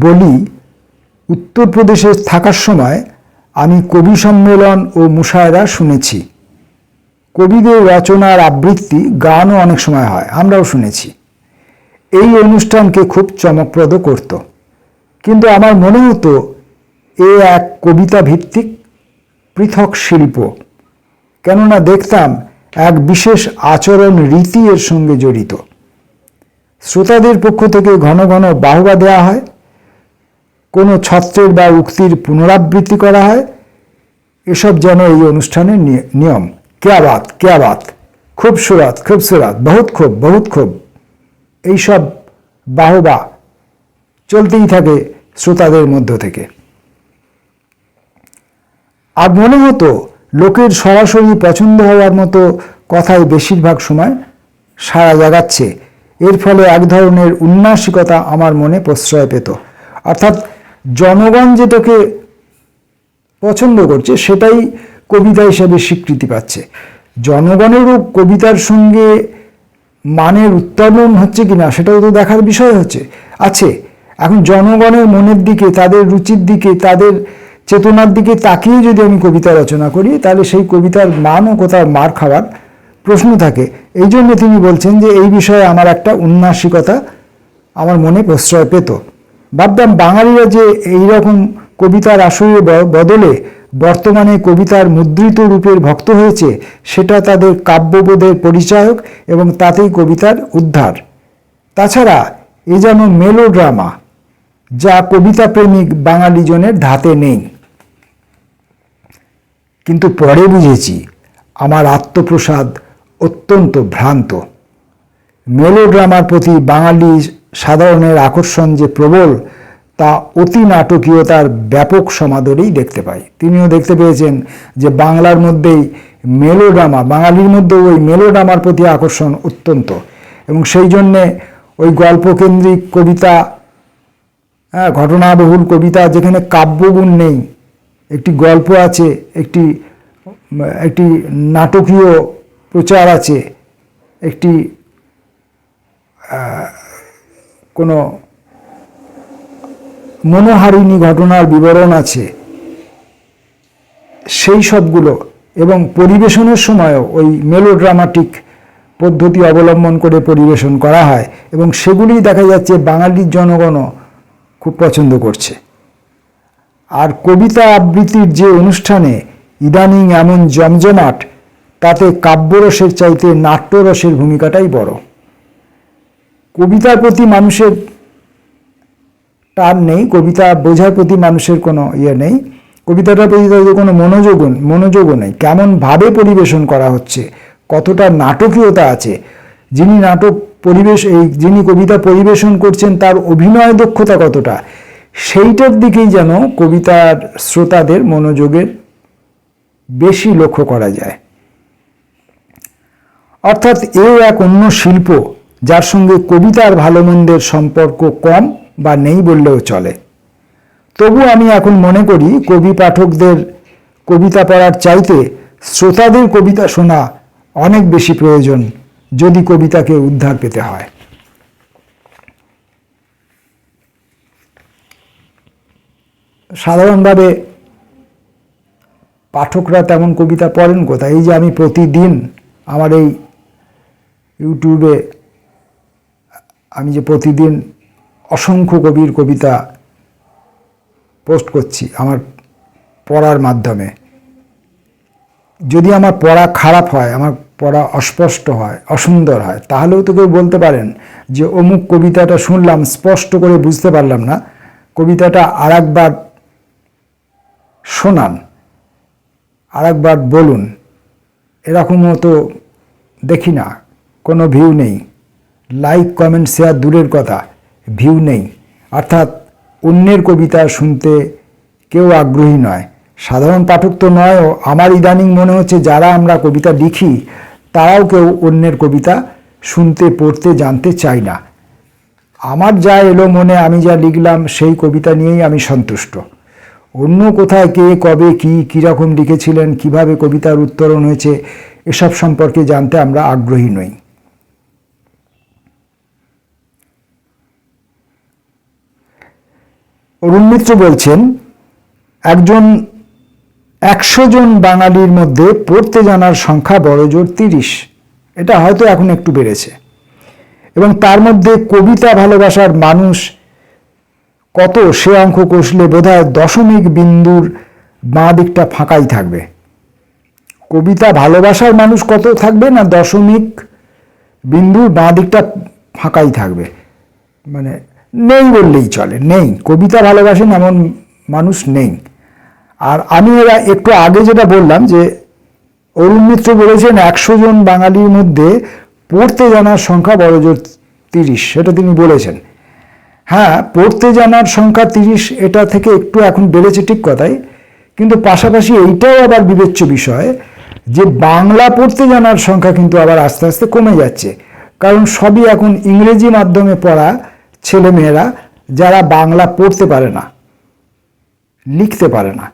বলি, উত্তরপ্রদেশে থাকার সময় আমি কবি সম্মেলন ও মুশায়রা শুনেছি। কবিদের রচনার আবৃত্তি, গানও অনেক সময় হয়, আমরাও শুনেছি। এই অনুষ্ঠানকে খুব চমকপ্রদ করত, কিন্তু আমার মনে হতো এ এক কবিতা ভিত্তিক পৃথক শিল্প, কেননা দেখতাম এক বিশেষ আচরণ রীতি এর সঙ্গে জড়িত। শ্রোতাদের পক্ষ থেকে ঘন ঘন বাহবা দেওয়া হয়, কোনো ছত্রের বা উক্তির পুনরাবৃত্তি করা হয়, এসব যেন এই অনুষ্ঠানের নিয়ম। কেয়া বাত, খুবসুরত খুবসুরত, বহুত খুব, এইসব বাহবা চলতেই থাকে শ্রোতাদের মধ্য থেকে। আর মনে হতো লোকের সরাসরি পছন্দ হওয়ার মতো কথাই বেশিরভাগ সময় সাড়া জাগাচ্ছে। এর ফলে এক ধরনের উন্নাসিকতা আমার মনে প্রশ্রয় পেত। অর্থাৎ জনগণ যেটাকে পছন্দ করছে সেটাই কবিতা হিসেবে স্বীকৃতি পাচ্ছে। জনগণেরও কবিতার সঙ্গে মানের উত্তরণ হচ্ছে কিনা সেটাও তো দেখার বিষয় আছে। এখন জনগণের মনের দিকে, তাদের রুচির দিকে, তাদের চেতনার দিকে তাকিয়ে যদি আমি কবিতা রচনা করি, তাহলে সেই কবিতার মান ও কোথাও মার খাওয়ার প্রশ্ন থাকে। এই জন্য তিনি বলছেন যে এই বিষয়ে আমার একটা উন্নাসিকতা আমার মনে প্রশ্রয় পেত। ভাবতাম বাঙালিরা যে এইরকম কবিতার আসরের বদলে বর্তমানে কবিতার মুদ্রিত রূপের ভক্ত হয়েছে, সেটা তাদের কাব্যবোধের পরিচায়ক এবং তাতেই কবিতার উদ্ধার। তাছাড়া এ যেন মেলোড্রামা, যা কবিতা প্রেমিক বাঙালিজনের ধাতে নেই। কিন্তু পরে বুঝেছি আমার আত্মপ্রসাদ অত্যন্ত ভ্রান্ত। মেলোড্রামার প্রতি বাঙালি সাধারণের আকর্ষণ যে প্রবল, তা অতি নাটকীয়তার ব্যাপক সমাদরেই দেখতে পাই। তিনিও দেখতে পেয়েছেন যে বাংলার মধ্যেই মেলোড্রামা, বাঙালির মধ্যেও ওই মেলোড্রামার প্রতি আকর্ষণ অত্যন্ত, এবং সেই জন্যে ওই গল্পকেন্দ্রিক কবিতা, ঘটনাবহুল কবিতা যেখানে কাব্যগুণ নেই, একটি গল্প আছে, একটি নাটকীয় প্রচার আছে, একটি কোনো মনোহারিণী ঘটনার বিবরণ আছে, সেই সবগুলো, এবং পরিবেশনের সময়ও ওই মেলোড্রামাটিক পদ্ধতি অবলম্বন করে পরিবেশন করা হয়, এবং সেগুলি দেখা যাচ্ছে বাঙালির জনগণও খুব পছন্দ করছে। আর কবিতা আবৃত্তির যে অনুষ্ঠানে ইদানিং এমন জমজমাট, তাতে কাব্যরসের চাইতে নাট্যরসের ভূমিকাটাই বড়। কবিতার প্রতি মানুষের টান নেই, কবিতা বোঝার প্রতি মানুষের কোনো নেই, কবিতাটার প্রতি তাদের কোনো মনোযোগও নেই। কেমনভাবে পরিবেশন করা হচ্ছে, কতটা নাটকীয়তা আছে, যিনি কবিতা পরিবেশন করছেন তার অভিনয় দক্ষতা কতটা, সেইটার দিকেই যেন কবিতার শ্রোতাদের মনোযোগের বেশি লক্ষ্য করা যায়। অর্থাৎ এও এক অন্য শিল্প, যার সঙ্গে কবিতার ভালো মন্দের সম্পর্ক কম বা নেই বললেও চলে। তবু আমি এখন মনে করি কবি পাঠকদের কবিতা পড়ার চাইতে শ্রোতাদের কবিতা শোনা অনেক বেশি প্রয়োজন, যদি কবিতাকে উদ্ধার পেতে হয়। সাধারণভাবে পাঠকরা তেমন কবিতা পড়েন কোথায়? এই যে আমি প্রতিদিন আমার এই ইউটিউবে আমি যে প্রতিদিন অসংখ্য কবির কবিতা পোস্ট করছি আমার পড়ার মাধ্যমে, যদি আমার পড়া খারাপ হয়, আমার পড়া অস্পষ্ট হয়, অসুন্দর হয়, তাহলেও তো কেউ বলতে পারেন যে অমুক কবিতাটা শুনলাম, স্পষ্ট করে বুঝতে পারলাম না, কবিতাটা আরেকবার শোনান, আরেকবার বলুন। এরকমও তো দেখি না, কোনো ভিউ নেই, লাইক কমেন্ট শেয়ার দূরের কথা, ভিউ নেই। অর্থাৎ অন্যের কবিতা শুনতে কেউ আগ্রহী নয়। সাধারণ পাঠক তো নয়ও, আমার ইদানিং মনে হচ্ছে যারা আমরা কবিতা লিখি তারাও কেউ অন্যের কবিতা শুনতে, পড়তে, জানতে চাই না। আমার যা এলো মনে, আমি যা লিখলাম সেই কবিতা নিয়েই আমি সন্তুষ্ট। অন্য কোথায় কে কবে কীরকম লিখেছিলেন, কিভাবে কবিতার উত্তরণ হয়েছে, এসব সম্পর্কে জানতে আমরা আগ্রহী নই। অরুণ মিত্র বলছেন, 100 জন বাঙালির মধ্যে পড়তে জানার সংখ্যা বড়জোর 30। এটা হয়তো এখন একটু বেড়েছে, এবং তার মধ্যে কবিতা ভালোবাসার মানুষ কত সে অঙ্ক কষলে বোধহয় দশমিক বিন্দুর বাঁ দিকটা ফাঁকাই থাকবে। কবিতা ভালোবাসার মানুষ কত থাকবে না, দশমিক বিন্দুর বাঁ দিকটা ফাঁকাই থাকবে, মানে নেই বললেই চলে, নেই। কবিতা ভালোবাসেন এমন মানুষ নেই। আর আমি একটু আগে যেটা বললাম যে অরুণ মিত্র বলেছেন 100 জন বাঙালির মধ্যে পড়তে জানার সংখ্যা বড়জোর 30, সেটা তিনি বলেছেন। হ্যাঁ, পড়তে জানার সংখ্যা 30, এটা থেকে একটু এখন বেড়েছে ঠিক কথাই, কিন্তু পাশাপাশি এইটাও আবার বিবেচ্য বিষয় যে বাংলা পড়তে জানার সংখ্যা কিন্তু আবার আস্তে আস্তে কমে যাচ্ছে, কারণ সবই এখন ইংরেজি মাধ্যমে পড়া ছেলেমেয়েরা, যারা বাংলা পড়তে পারে না, লিখতে পারে না।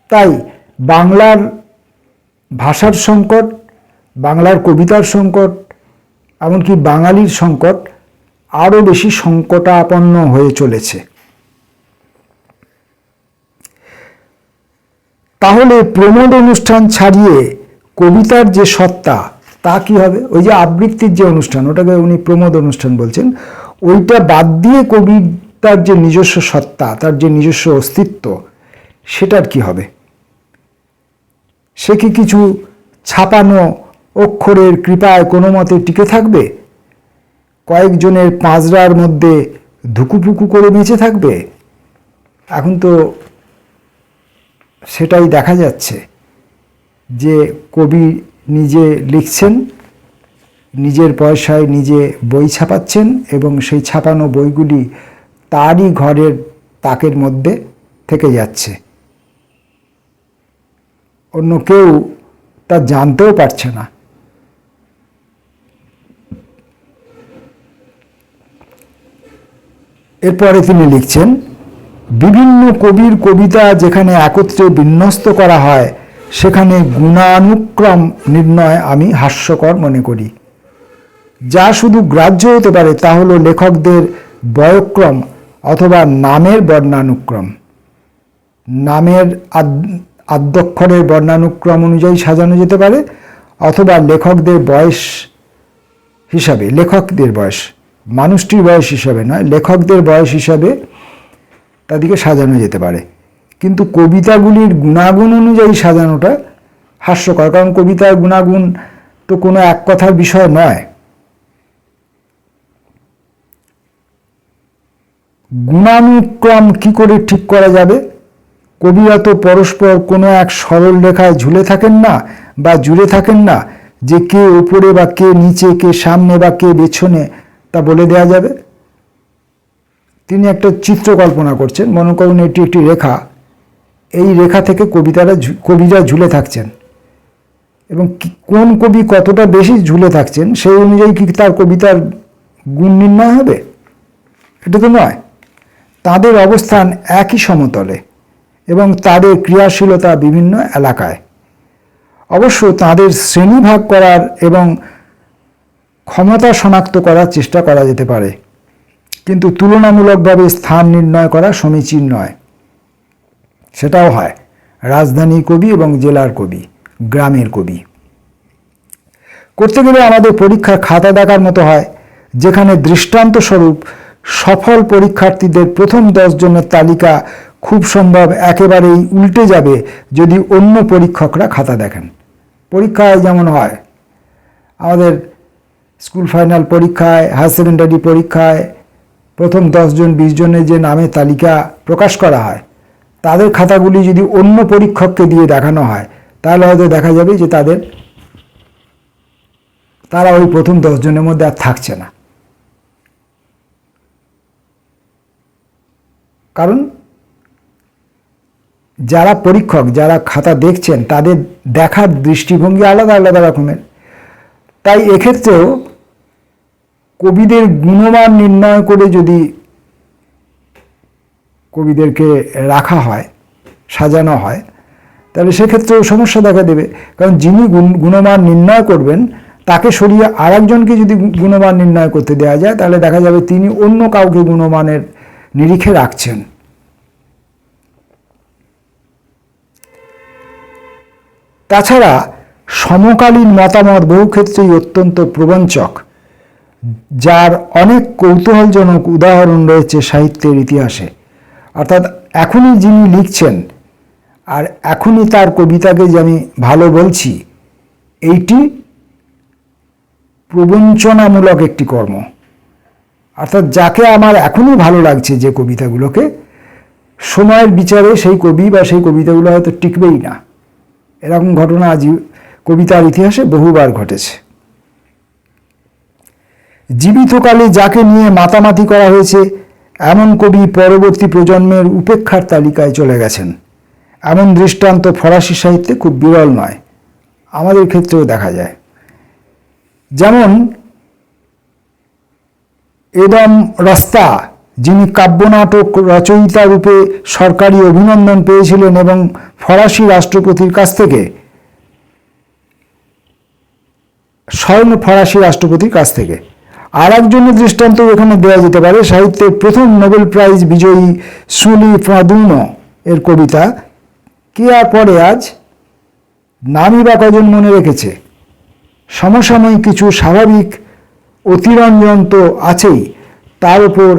তাই বাংলার ভাষার সংকট, বাংলার কবিতার সংকট, এমনকি বাঙালির সংকট আরও বেশি সংকটাপন্ন হয়ে চলেছে। তাহলে প্রমোদ অনুষ্ঠান ছাড়িয়ে কবিতার যে সত্তা, তা কি হবে? ওই যে আবৃত্তির যে অনুষ্ঠান, ওটাকে উনি প্রমোদ অনুষ্ঠান বলছেন, ওইটা বাদ দিয়ে কবিতার যে নিজস্ব সত্তা, তার যে নিজস্ব অস্তিত্ব, সেটার কি হবে? সে কি কিছু ছাপানো অক্ষরের কৃপায় কোনো মতে টিকে থাকবে? কয়েকজনের পাঁজরার মধ্যে ধুকুপুকু করে বেঁচে থাকবে? এখন তো সেটাই দেখা যাচ্ছে যে কবি নিজে লিখছেন, নিজের পয়সায় নিজে বই ছাপাচ্ছেন, এবং সেই ছাপানো বইগুলি তারই ঘরের তাকের মধ্যে থেকে যাচ্ছে, অন্য কেউ তা জানতেও পারছে না। এরপরে তিনি লিখছেন, বিভিন্ন কবির কবিতা যেখানে একত্রে বিন্যস্ত করা হয়, সেখানে গুণানুক্রম নির্ণয় আমি হাস্যকর মনে করি। যা শুধু গ্রাহ্য হতে পারে তা হলো লেখকদের বয়ক্রম অথবা নামের বর্ণানুক্রম। নামের আদ্যক্ষরের বর্ণানুক্রম অনুযায়ী সাজানো যেতে পারে, অথবা লেখকদের বয়স হিসাবে, লেখকদের বয়স, মানুষটির বয়স হিসাবে নয়, লেখকদের বয়স হিসাবে তাদেরকে সাজানো যেতে পারে। কিন্তু কবিতাগুলির গুণাগুণ অনুযায়ী সাজানোটা হাস্যকর, কারণ কবিতার গুণাগুণ তো কোনো এক কথার বিষয় নয়। গুণানুক্রম কি করে ঠিক করা যাবে? কবিরা তো পরস্পর কোনো এক সরল রেখায় ঝুলে থাকেন না বা জুড়ে থাকেন না যে কে উপরে বা কে নিচে, কে সামনে বা কে পেছনে, তা বলে দেয়া যাবে। তিনি একটা চিত্র কল্পনা করছেন, মনে করুন এটি একটি রেখা, এই রেখা থেকে কবিরা ঝুলে থাকছেন, এবং কোন কবি কতটা বেশি ঝুলে থাকছেন সেই অনুযায়ী কি তার কবিতার গুণ নির্ণয় হবে? এটা তো নয়। তাদের অবস্থান একই সমতলে এবং তাদের ক্রিয়াশীলতা বিভিন্ন এলাকায়। অবশ্য তাদের শ্রেণীভাগ করার এবং ক্ষমতা শনাক্ত করার চেষ্টা করা যেতে পারে, কিন্তু তুলনামূলকভাবে স্থান নির্ণয় করা সমীচীন নয়। সেটাও হয় রাজধানীর কবি এবং জেলার কবি, গ্রামের কবি। করতে গেলে আমাদের পরীক্ষার খাতা দেখার মতো হয়, যেখানে দৃষ্টান্তস্বরূপ সফল পরীক্ষার্থীদের প্রথম 10 জনের তালিকা খুব সম্ভব একেবারেই উল্টে যাবে যদি অন্য পরীক্ষকরা খাতা দেখেন। পরীক্ষায় যেমন হয়, আমাদের স্কুল ফাইনাল পরীক্ষায়, হায়ার সেকেন্ডারি পরীক্ষায় প্রথম 10 জন 20 জনের যে নামের তালিকা প্রকাশ করা হয়, তাদের খাতাগুলি যদি অন্য পরীক্ষককে দিয়ে দেখানো হয়, তাহলে হয়তো দেখা যাবে যে তারা ওই প্রথম 10 জনের মধ্যে আর থাকছে না। কারণ যারা পরীক্ষক, যারা খাতা দেখছেন, তাদের দেখার দৃষ্টিভঙ্গি আলাদা আলাদা রকমের। তাই এক্ষেত্রেও কবিদের গুণমান নির্ণয় করে যদি কবিদেরকে রাখা হয়, সাজানো হয়, তাহলে সেক্ষেত্রেও সমস্যা দেখা দেবে। কারণ যিনি গুণমান নির্ণয় করবেন, তাকে সরিয়ে আরেকজনকে যদি গুণমান নির্ণয় করতে দেওয়া যায়, তাহলে দেখা যাবে তিনি অন্য কাউকে গুণমানের নিরিখে রাখছেন। তাছাড়া সমকালীন মতামত বহু ক্ষেত্রেই অত্যন্ত প্রবঞ্চক, যার অনেক কৌতূহলজনক উদাহরণ রয়েছে সাহিত্যের ইতিহাসে। অর্থাৎ এখনই যিনি লিখছেন আর এখনই তার কবিতাকে যে আমি ভালো বলছি, এইটি প্রবঞ্চনামূলক একটি কর্ম। অর্থাৎ যাকে আমার এখনই ভালো লাগছে যে কবিতাগুলোকে, সময়ের বিচারে সেই কবি বা সেই কবিতাগুলো হয়তো টিকবেই না। এরকম ঘটনা আজ কবিতার ইতিহাসে বহুবার ঘটেছে। জীবিতকালে যাকে নিয়ে মাতামাতি করা হয়েছে এমন কবি পরবর্তী প্রজন্মের উপেক্ষার তালিকায় চলে গেছেন, এমন দৃষ্টান্ত ফরাসি সাহিত্যে খুব বিরল নয়, আমাদের ক্ষেত্রেও দেখা যায়। যেমন এদম রস্তা, যিনি কাব্যনাটক রচয়িতা রূপে সরকারি অভিনন্দন পেয়েছিলেন এবং ফরাসি রাষ্ট্রপতির কাছ থেকে স্বয়ং ফরাসি রাষ্ট্রপতির কাছ থেকে। আর একজনের দৃষ্টান্ত এখানে দেওয়া যেতে পারে, সাহিত্যের প্রথম নোবেল প্রাইজ বিজয়ী সুলি ফাদুনো এর কবিতা কে আর পরে আজ, নামই বা কজন মনে রেখেছে। সমসাময়িক কিছু স্বাভাবিক অতিরঞ্জন তো আছেই, তার উপর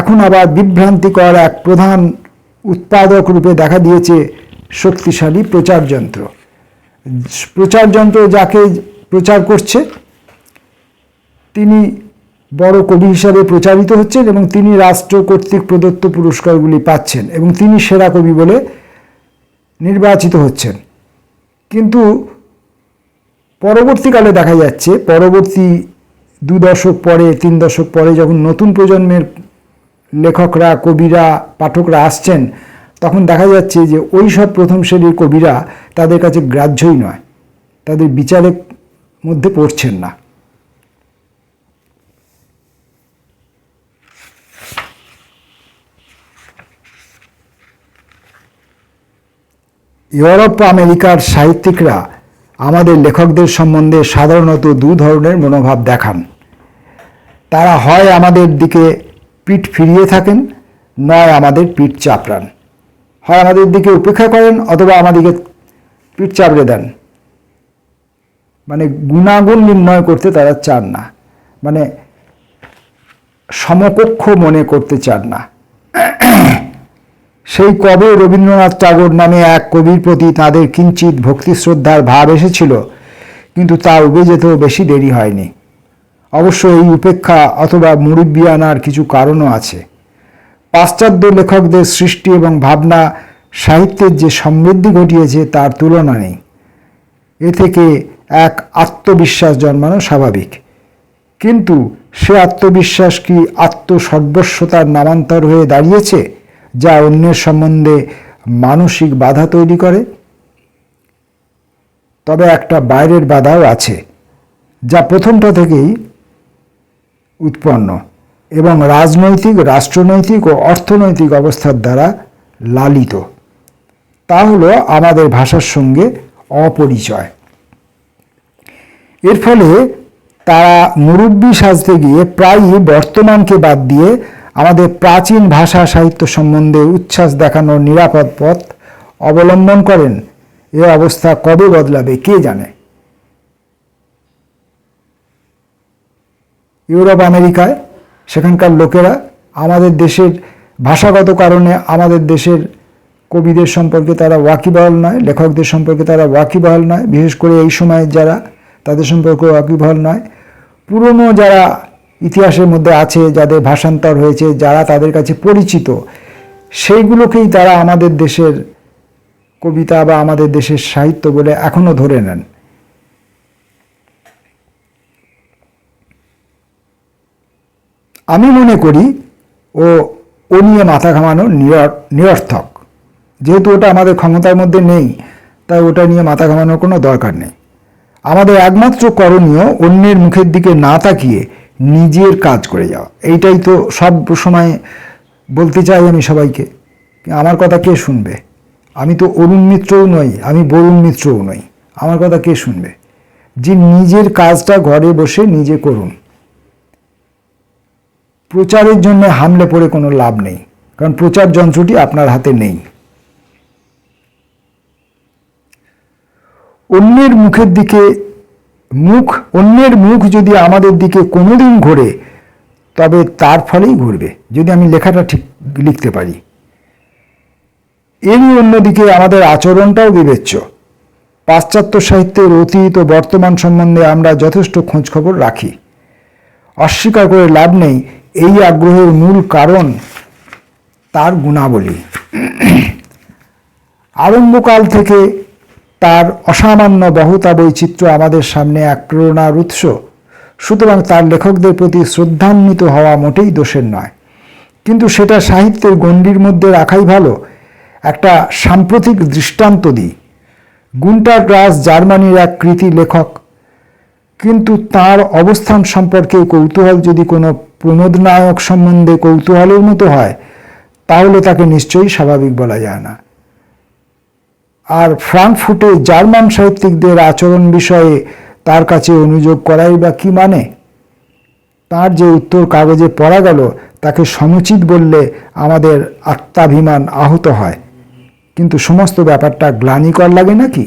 এখন আবার বিভ্রান্তিকর এক প্রধান উৎপাদক রূপে দেখা দিয়েছে শক্তিশালী প্রচারযন্ত্র। প্রচারযন্ত্র যাকে প্রচার করছে তিনি বড় কবি হিসাবে প্রচারিত হচ্ছেন এবং তিনি রাষ্ট্র কর্তৃক প্রদত্ত পুরস্কারগুলি পাচ্ছেন এবং তিনি সেরা কবি বলে নির্বাচিত হচ্ছেন। কিন্তু পরবর্তীকালে দেখা যাচ্ছে, পরবর্তী 2 দশক পরে 3 দশক পরে যখন নতুন প্রজন্মের লেখকরা, কবিরা, পাঠকরা আসছেন, তখন দেখা যাচ্ছে যে ওই সব প্রথম শ্রেণীর কবিরা তাদের কাছে গ্রাহ্যই নয়, তাদের বিচারের মধ্যে পড়ছেন না। ইউরোপ আমেরিকার সাহিত্যিকরা আমাদের লেখকদের সম্বন্ধে সাধারণত 2 ধরনের মনোভাব দেখান। তারা হয় আমাদের দিকে পিঠ ফিরিয়ে থাকেন, নয় আমাদের পিঠ চাপড়ান। হয় আমাদের দিকে উপেক্ষা করেন অথবা আমাদেরকে পিঠ চাপড়ে দেন। মানে গুণাগুণ নির্ণয় করতে তারা চান না, মানে সমকক্ষ মনে করতে চান না। সেই কবে রবীন্দ্রনাথ ঠাকুর নামে এক কবির প্রতি তাদের কিঞ্চিত ভক্তি শ্রদ্ধার ভাব এসেছিল, কিন্তু তা উবে যেতেও বেশি দেরি হয়নি। অবশ্য এই উপেক্ষা অথবা মুরব্বিয়ানার কিছু কারণও আছে। পাশ্চাত্য লেখকদের সৃষ্টি এবং ভাবনা সাহিত্যের যে সমৃদ্ধি ঘটিয়েছে তার তুলনা নেই। এ থেকে এক আত্মবিশ্বাস জন্মানো স্বাভাবিক, কিন্তু সে আত্মবিশ্বাস কি আত্মসর্বস্বতার নামান্তর হয়ে দাঁড়িয়েছে, যা অন্যের সম্বন্ধে মানসিক বাধা তৈরি করে? তবে একটা বাইরের বাধাও আছে, যা প্রথমটা থেকেই উৎপন্ন এবং রাজনৈতিক, রাষ্ট্রনৈতিক ও অর্থনৈতিক অবস্থার দ্বারা লালিত। তা হলো আমাদের ভাষার সঙ্গে অপরিচয়। এর ফলে তারা মুরব্বি সাজতে গিয়ে প্রায়ই বর্তমানকে বাদ দিয়ে আমাদের প্রাচীন ভাষা সাহিত্য সম্বন্ধে উচ্ছ্বাস দেখানোর নিরাপদ পথ অবলম্বন করেন। এ অবস্থা কবে বদলাবে কে জানে। ইউরোপ আমেরিকায় সেখানকার লোকেরা আমাদের দেশের ভাষাগত কারণে আমাদের দেশের কবিদের সম্পর্কে তারা ওয়াকিবহাল নয়, লেখকদের সম্পর্কে তারা ওয়াকিবহাল নয়, বিশেষ করে এই সময়ের যারা, তাদের সম্পর্কে ওয়াকিবহাল নয়। পুরনো যারা ইতিহাসের মধ্যে আছে, যাদের ভাষান্তর হয়েছে, যারা তাদের কাছে পরিচিত, সেইগুলোকেই তারা আমাদের দেশের কবিতা বা আমাদের দেশের সাহিত্য বলে এখনো ধরে নেন। আমি মনে করি ও নিয়ে মাথা ঘামানো নিরর্থক। যেহেতু ওটা আমাদের ক্ষমতার মধ্যে নেই, তাই ওটা নিয়ে মাথা ঘামানোর কোনো দরকার নেই। আমাদের একমাত্র করণীয় অন্যের মুখের দিকে না তাকিয়ে নিজের কাজ করে যাওয়া। এইটাই তো সব সময় বলতে চাই আমি সবাইকে। আমার কথা কে শুনবে? আমি তো অরুণ মিত্রও নই, আমি বরুণ মিত্রও নই। আমার কথা কে শুনবে? যে নিজের কাজটা ঘরে বসে নিজে করুন। প্রচারের জন্য হামলে পড়ে কোনো লাভ নেই, কারণ প্রচার যন্ত্রটি আপনার হাতে নেই। অন্যের মুখ যদি আমাদের দিকে কোনোদিন ঘোরে, তবে তার ফলেই ঘুরবে যদি আমি লেখাটা ঠিক লিখতে পারি। এরই অন্যদিকে আমাদের আচরণটাও বিবেচ্য। পাশ্চাত্য সাহিত্যের অতীত ও বর্তমান সম্বন্ধে আমরা যথেষ্ট খোঁজখবর রাখি। অস্বীকার করে লাভ নেই, এই আগ্রহের মূল কারণ তার গুণাবলী। আরম্ভকাল থেকে তার অসামান্য বহুতা বৈচিত্র্য আমাদের সামনে এক প্রেরণার উৎস। সুতরাং তার লেখকদের প্রতি শ্রদ্ধান্বিত হওয়া মোটেই দোষের নয়, কিন্তু সেটা সাহিত্যের গণ্ডির মধ্যে রাখাই ভালো। একটা সাম্প্রতিক দৃষ্টান্ত দিই। গুন্টার গ্রাস জার্মানির এক কৃতি লেখক, কিন্তু তার অবস্থান সম্পর্কে কৌতূহল যদি কোনো প্রমোদ নায়ক সম্বন্ধে কৌতূহলের মতো হয়, তাহলে তাকে নিশ্চয়ই স্বাভাবিক বলা যায় না। আর ফ্রাঙ্কফুটে জার্মান সাহিত্যিকদের আচরণ বিষয়ে তার কাছে অনুযোগ করাই বা কি মানে? তার যে উত্তর কাগজে পড়া গেল তাকে সমুচিত বললে আমাদের আত্মাভিমান আহত হয়, কিন্তু সমস্ত ব্যাপারটা গ্লানিকর লাগে নাকি?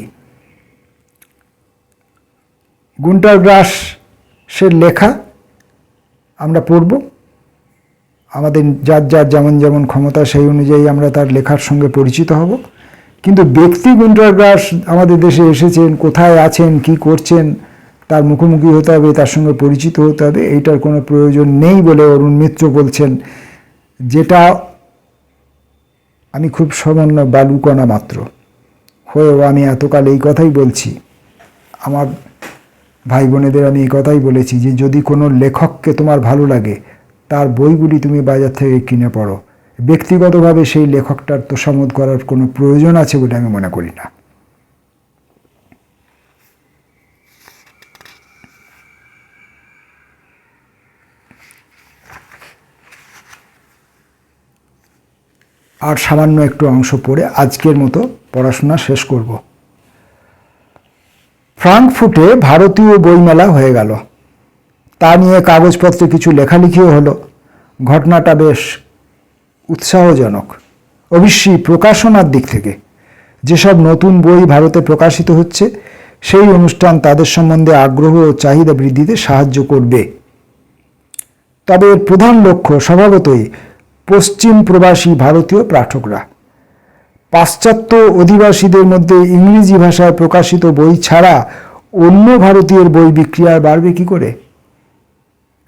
গুন্টার গ্রাসের লেখা আমরা পড়ব, আমাদের যার যার যেমন যেমন ক্ষমতা সেই অনুযায়ী আমরা তার লেখার সঙ্গে পরিচিত হব, কিন্তু ব্যক্তি গুন্টার গ্রাস আমাদের দেশে এসেছেন, কোথায় আছেন, কি করছেন, তার মুখোমুখি হতে হবে, তার সঙ্গে পরিচিত হতে হবে, এইটার কোনো প্রয়োজন নেই বলে অরুণ মিত্র বলছেন, যেটা আমি খুব সামান্য বালুকণা মাত্র হয়েও আমি এতকাল এই কথাই বলছি। আমার ভাই বোনেদের আমি এই কথাই বলেছি যে যদি কোনো লেখককে তোমার ভালো লাগে, তার বইগুলি তুমি বাজার থেকে কিনে পড়ো। ব্যক্তিগতভাবে সেই লেখকটার তোষামোদ করার কোনো প্রয়োজন আছে বলে আমি মনে করি না। আর সামান্য একটু অংশ পড়ে আজকের মতো পড়াশোনা শেষ করব। ফ্রাঙ্কফুটে ভারতীয় বইমেলা হয়ে গেল। তা নিয়ে কাগজপত্রে কিছু লেখালেখিও হলো। ঘটনাটা বেশ উৎসাহজনক। অবশ্যই প্রকাশনার দিক থেকে যেসব নতুন বই ভারতে প্রকাশিত হচ্ছে, সেই অনুষ্ঠান তাদের সম্বন্ধে আগ্রহ ও চাহিদা বৃদ্ধিতে সাহায্য করবে। তবে এর প্রধান লক্ষ্য স্বভাবতই পশ্চিম প্রবাসী ভারতীয় পাঠকরা। পাশ্চাত্য অধিবাসীদের মধ্যে ইংরেজি ভাষায় প্রকাশিত বই ছাড়া অন্য ভারতীয়ের বই বিক্রি আর বাড়বে কী করে?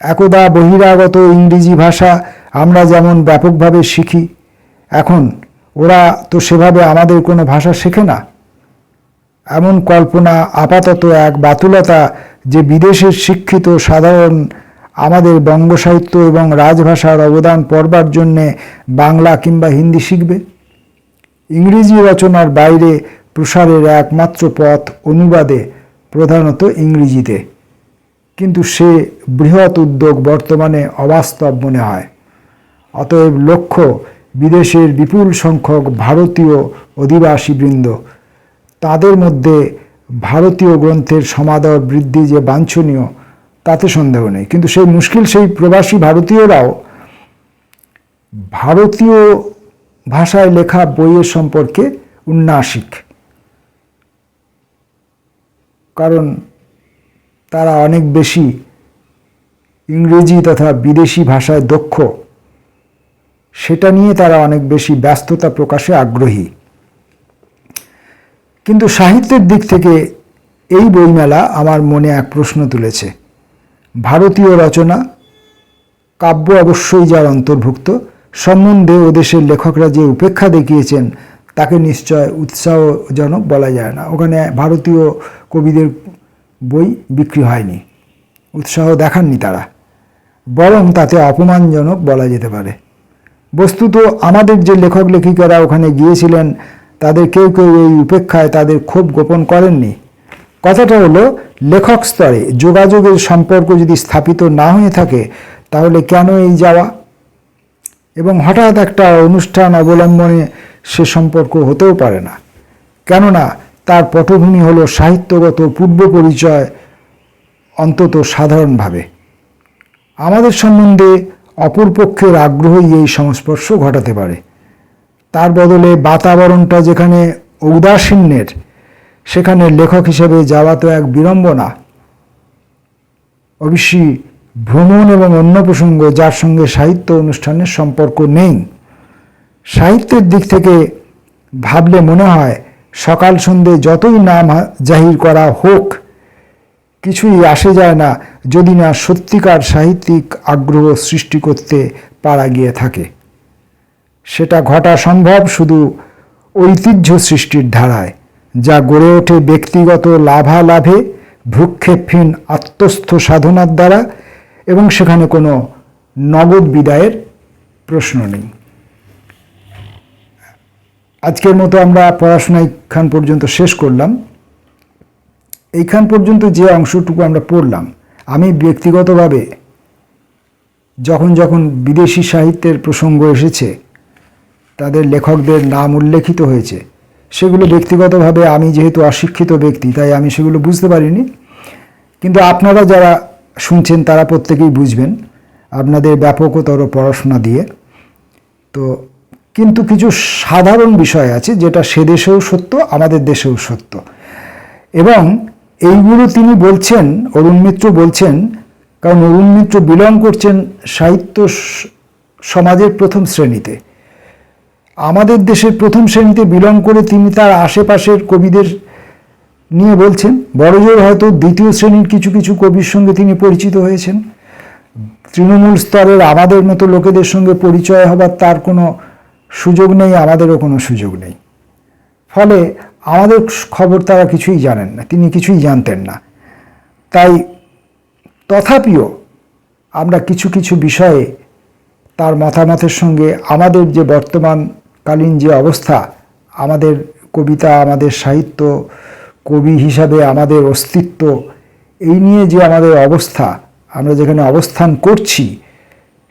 একদা বহিরাগত ইংরেজি ভাষা আমরা যেমন ব্যাপকভাবে শিখি, এখন ওরা তো সেভাবে আমাদের কোনো ভাষা শেখে না। এমন কল্পনা আপাতত এক বাতুলতা যে বিদেশের শিক্ষিত সাধারণ আমাদের বঙ্গ সাহিত্য এবং রাজভাষার অবদান পড়বার জন্যে বাংলা কিংবা হিন্দি শিখবে। ইংরেজি রচনার বাইরে প্রসারের একমাত্র পথ অনুবাদে, প্রধানত ইংরেজিতে, কিন্তু সে বৃহৎ উদ্যোগ বর্তমানে অবাস্তব মনে হয়। অতএব লক্ষ্য বিদেশের বিপুল সংখ্যক ভারতীয় অধিবাসীবৃন্দ, তাদের মধ্যে ভারতীয় গ্রন্থের সমাদর বৃদ্ধি যে বাঞ্ছনীয় তাতে সন্দেহ নেই, কিন্তু সেই মুশকিল সেই প্রবাসী ভারতীয়রাও ভারতীয় ভাষায় লেখা বইয়ের সম্পর্কে উন্নাসিক, কারণ তারা অনেক বেশি ইংরেজি তথা বিদেশি ভাষায় দক্ষ, সেটা নিয়ে তারা অনেক বেশি ব্যস্ততা প্রকাশে আগ্রহী। কিন্তু সাহিত্যের দিক থেকে এই বইমেলা আমার মনে এক প্রশ্ন তুলেছে। ভারতীয় রচনা, কাব্য অবশ্যই যার অন্তর্ভুক্ত, সম্বন্ধে ওদেশের লেখকরা যে উপেক্ষা দেখিয়েছেন তাকে নিশ্চয় উৎসাহজনক বলা যায় না। ওখানে ভারতীয় কবিদের বই বিক্রি হয়নি, উৎসাহ দেখাননি তারা, বরং তাতে অপমানজনক বলা যেতে পারে। বস্তুত আমাদের যে লেখক লেখিকারা ওখানে গিয়েছিলেন তাদের কেউ কেউ এই উপেক্ষায় তাদের ক্ষোভ গোপন করেননি। কথাটা হলো, লেখক স্তরে যোগাযোগের সম্পর্ক যদি স্থাপিত না হয়ে থাকে তাহলে কেন এই যাওয়া? এবং হঠাৎ একটা অনুষ্ঠান অবলম্বনে সে সম্পর্ক হতেও পারে না, কেননা তার পটভূমি হলো সাহিত্যগত পূর্ব পরিচয়, অন্তত সাধারণভাবে। আমাদের সম্বন্ধে অপরপক্ষের আগ্রহই এই সংস্পর্শ ঘটাতে পারে। তার বদলে বাতাবরণটা যেখানে ঔদাসীন্যের, সেখানে লেখক হিসেবে যাওয়া তো এক বিড়ম্বনা। অবশ্যই ভ্রমণ এবং অন্য প্রসঙ্গ যার সঙ্গে সাহিত্য অনুষ্ঠানের সম্পর্ক নেই। সাহিত্যের দিক থেকে ভাবলে মনে হয় সকাল সন্ধে যতই নাম জাহির করা হোক, কিছুই আসে যায় না যদি না সত্যিকার সাহিত্যিক আগ্রহ সৃষ্টি করতে পারা গিয়ে থাকে। সেটা ঘটা সম্ভব শুধু ঐতিহ্য সৃষ্টির ধারায়, যা গড়ে ওঠে ব্যক্তিগত লাভালাভে, ভ্রুক্ষেপহীন আত্মস্থ সাধনার দ্বারা, এবং সেখানে কোনো নগদ বিদায়ের প্রশ্ন নেই। আজকের মতো আমরা পড়াশোনা এইখান পর্যন্ত শেষ করলাম। এইখান পর্যন্ত যে অংশটুকু আমরা পড়লাম, আমি ব্যক্তিগতভাবে যখন যখন বিদেশি সাহিত্যের প্রসঙ্গ এসেছে, তাদের লেখকদের নাম উল্লেখিত হয়েছে, সেগুলো ব্যক্তিগতভাবে আমি যেহেতু অশিক্ষিত ব্যক্তি, তাই আমি সেগুলো বুঝতে পারিনি। কিন্তু আপনারা যারা শুনছেন তারা প্রত্যেকেই বুঝবেন আপনাদের ব্যাপকতর পড়াশোনা দিয়ে। তো কিন্তু কিছু সাধারণ বিষয় আছে যেটা সে দেশেও সত্য, আমাদের দেশেও সত্য, এবং এইগুলো তিনি বলছেন, অরুণ মিত্র বলছেন, কারণ অরুণ মিত্র বিলং করছেন সাহিত্য সমাজের প্রথম শ্রেণীতে। আমাদের দেশের প্রথম শ্রেণীতে বিলং করে তিনি তার আশেপাশের কবিদের নিয়ে বলছেন। বড়জোর হয়তো দ্বিতীয় শ্রেণীর কিছু কিছু কবির সঙ্গে তিনি পরিচিত হয়েছেন। তৃণমূল স্তরের আমাদের মতো লোকেদের সঙ্গে পরিচয় হবার তার কোনো সুযোগ নেই, আমাদেরও কোনো সুযোগ নেই। ফলে আমাদের খবর তারা কিছুই জানেন না, তিনি কিছুই জানতেন না। তাই তথাপিও আমরা কিছু কিছু বিষয়ে তার মতামতের সঙ্গে আমাদের যে বর্তমানকালীন যে অবস্থা, আমাদের কবিতা, আমাদের সাহিত্য, কবি হিসাবে আমাদের অস্তিত্ব, এই নিয়ে যে আমাদের অবস্থা, আমরা যেখানে অবস্থান করছি,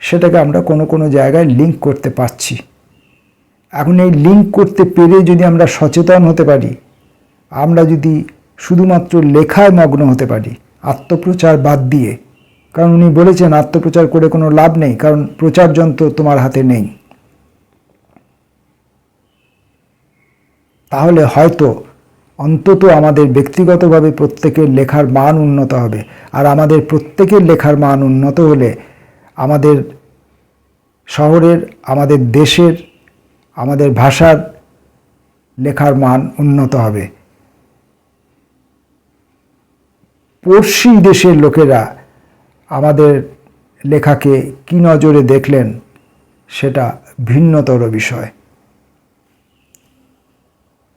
সেটাকে আমরা কোনো কোনো জায়গায় লিঙ্ক করতে পারছি। এখন এই লিঙ্ক করতে পেরে যদি আমরা সচেতন হতে পারি, আমরা যদি শুধুমাত্র লেখায় মগ্ন হতে পারি, আত্মপ্রচার বাদ দিয়ে, কারণ উনি বলেছেন আত্মপ্রচার করে কোনো লাভ নেই, কারণ প্রচার যন্ত্র তোমার হাতে নেই, তাহলে হয়তো অন্তত আমাদের ব্যক্তিগতভাবে প্রত্যেকের লেখার মান উন্নত হবে। আর আমাদের প্রত্যেকের লেখার মান উন্নত হলে আমাদের শহরের, আমাদের দেশের, আমাদের ভাষার লেখার মান উন্নত হবে। পড়শি দেশের লোকেরা আমাদের লেখাকে কী নজরে দেখলেন সেটা ভিন্নতর বিষয়।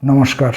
নমস্কার।